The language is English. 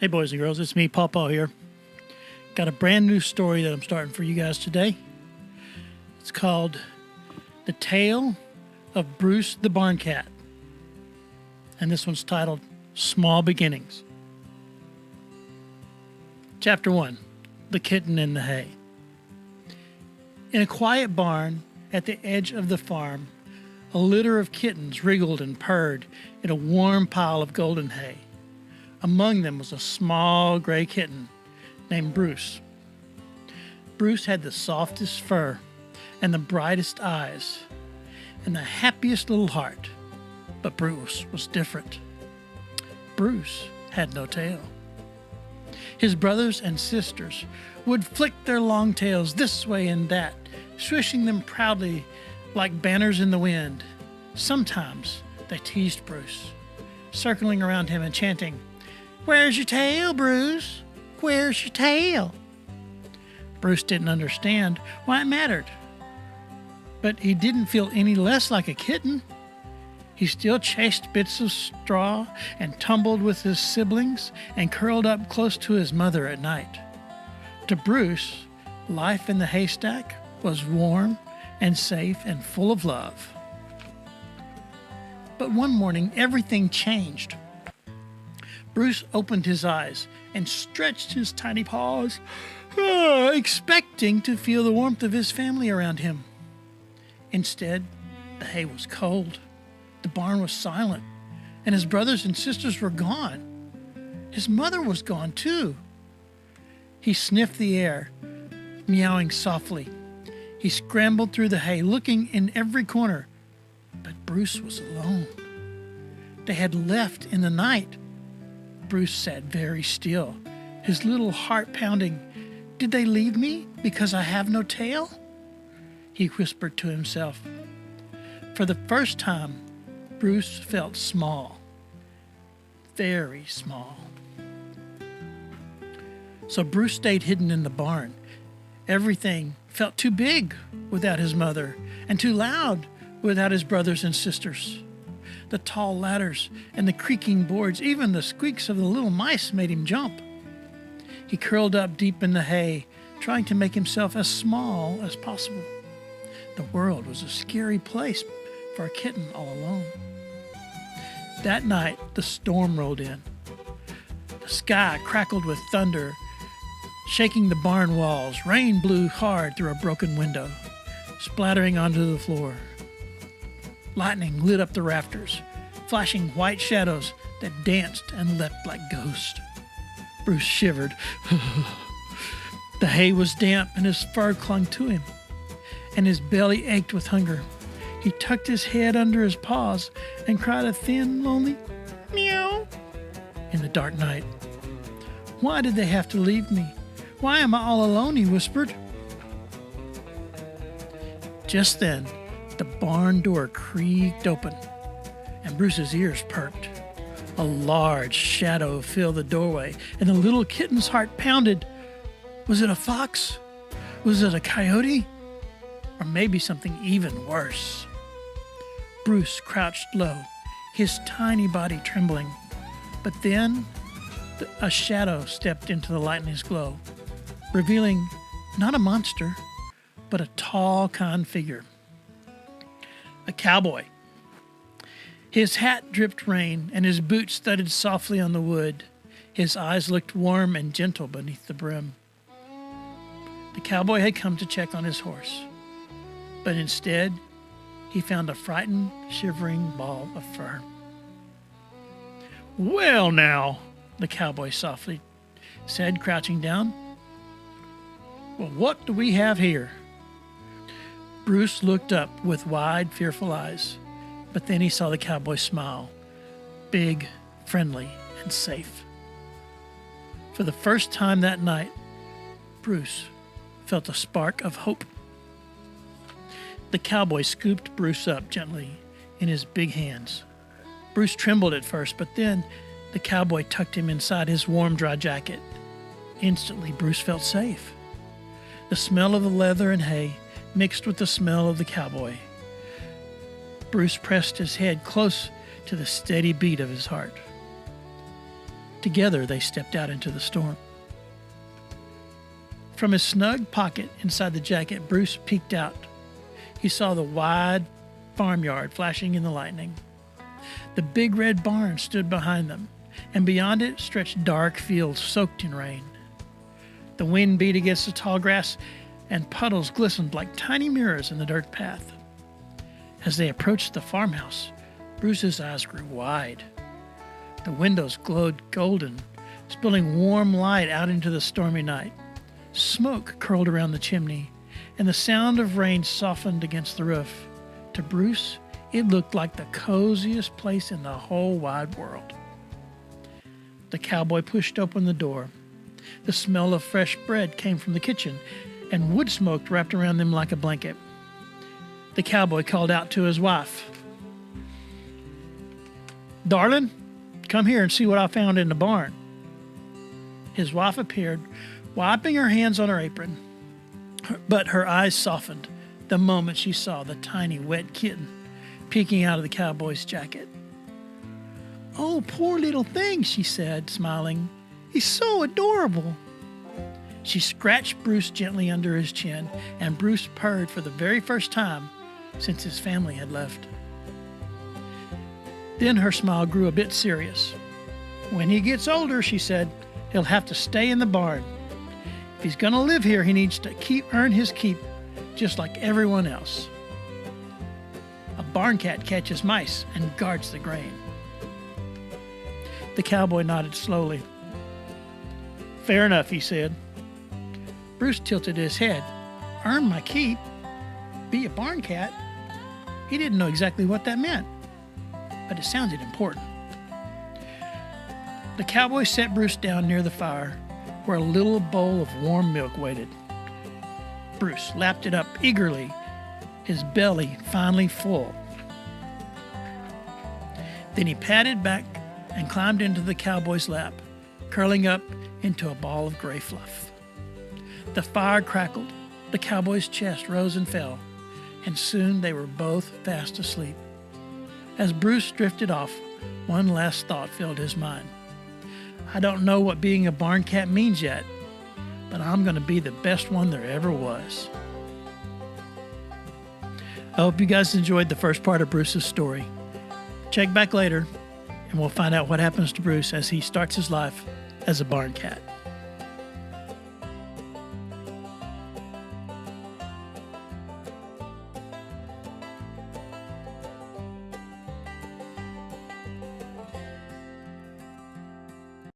Hey boys and girls, it's me, PawPaw here. Got a brand new story that I'm starting for you guys today. It's called The Tale of Bruce the Barn Cat. And this one's titled Small Beginnings. Chapter 1, The Kitten in the Hay. In a quiet barn at the edge of the farm, a litter of kittens wriggled and purred in a warm pile of golden hay. Among them was a small gray kitten named Bruce. Bruce had the softest fur and the brightest eyes and the happiest little heart. But Bruce was different. Bruce had no tail. His brothers and sisters would flick their long tails this way and that, swishing them proudly like banners in the wind. Sometimes they teased Bruce, circling around him and chanting, "Where's your tail, Bruce? Where's your tail?" Bruce didn't understand why it mattered, but he didn't feel any less like a kitten. He still chased bits of straw and tumbled with his siblings and curled up close to his mother at night. To Bruce, life in the haystack was warm and safe and full of love. But one morning, everything changed. Bruce opened his eyes and stretched his tiny paws, expecting to feel the warmth of his family around him. Instead, the hay was cold, the barn was silent, and his brothers and sisters were gone. His mother was gone too. He sniffed the air, meowing softly. He scrambled through the hay, looking in every corner, but Bruce was alone. They had left in the night. Bruce sat very still, his little heart pounding. "Did they leave me because I have no tail?" he whispered to himself. For the first time, Bruce felt small, very small. So Bruce stayed hidden in the barn. Everything felt too big without his mother and too loud without his brothers and sisters. The tall ladders and the creaking boards, even the squeaks of the little mice made him jump. He curled up deep in the hay, trying to make himself as small as possible. The world was a scary place for a kitten all alone. That night, the storm rolled in. The sky crackled with thunder, shaking the barn walls. Rain blew hard through a broken window, splattering onto the floor. Lightning lit up the rafters, flashing white shadows that danced and leapt like ghosts. Bruce shivered. The hay was damp and his fur clung to him, and his belly ached with hunger. He tucked his head under his paws and cried a thin, lonely meow in the dark night. "Why did they have to leave me? Why am I all alone?" he whispered. Just then, the barn door creaked open, and Bruce's ears perked. A large shadow filled the doorway, and the little kitten's heart pounded. Was it a fox? Was it a coyote? Or maybe something even worse? Bruce crouched low, his tiny body trembling. But then, a shadow stepped into the lightning's glow, revealing not a monster, but a tall, kind figure. A cowboy. His hat dripped rain, and his boots thudded softly on the wood. His eyes looked warm and gentle beneath the brim. The cowboy had come to check on his horse, but instead, he found a frightened, shivering ball of fur. "Well now," the cowboy softly said, crouching down. "Well, what do we have here?" Bruce looked up with wide, fearful eyes, but then he saw the cowboy smile, big, friendly, and safe. For the first time that night, Bruce felt a spark of hope. The cowboy scooped Bruce up gently in his big hands. Bruce trembled at first, but then the cowboy tucked him inside his warm, dry jacket. Instantly, Bruce felt safe. The smell of the leather and hay mixed with the smell of the cowboy. Bruce pressed his head close to the steady beat of his heart. Together they stepped out into the storm. From his snug pocket inside the jacket, Bruce peeked out. He saw the wide farmyard flashing in the lightning. The big red barn stood behind them, and beyond it stretched dark fields soaked in rain. The wind beat against the tall grass, and puddles glistened like tiny mirrors in the dirt path. As they approached the farmhouse, Bruce's eyes grew wide. The windows glowed golden, spilling warm light out into the stormy night. Smoke curled around the chimney, and the sound of rain softened against the roof. To Bruce, it looked like the coziest place in the whole wide world. The cowboy pushed open the door. The smell of fresh bread came from the kitchen, and wood smoke wrapped around them like a blanket. The cowboy called out to his wife, "Darling, come here and see what I found in the barn." His wife appeared, wiping her hands on her apron, but her eyes softened the moment she saw the tiny wet kitten peeking out of the cowboy's jacket. "Oh, poor little thing," she said, smiling. "He's so adorable." She scratched Bruce gently under his chin, and Bruce purred for the very first time since his family had left. Then her smile grew a bit serious. "When he gets older," she said, "he'll have to stay in the barn. If he's going to live here, he needs to earn his keep, just like everyone else. A barn cat catches mice and guards the grain." The cowboy nodded slowly. "Fair enough," he said. Bruce tilted his head. Earn my keep? Be a barn cat? He didn't know exactly what that meant, but it sounded important. The cowboy set Bruce down near the fire, where a little bowl of warm milk waited. Bruce lapped it up eagerly, his belly finally full. Then he padded back and climbed into the cowboy's lap, curling up into a ball of gray fluff. The fire crackled, the cowboy's chest rose and fell, and soon they were both fast asleep. As Bruce drifted off, one last thought filled his mind. I don't know what being a barn cat means yet, but I'm going to be the best one there ever was. I hope you guys enjoyed the first part of Bruce's story. Check back later, and we'll find out what happens to Bruce as he starts his life as a barn cat.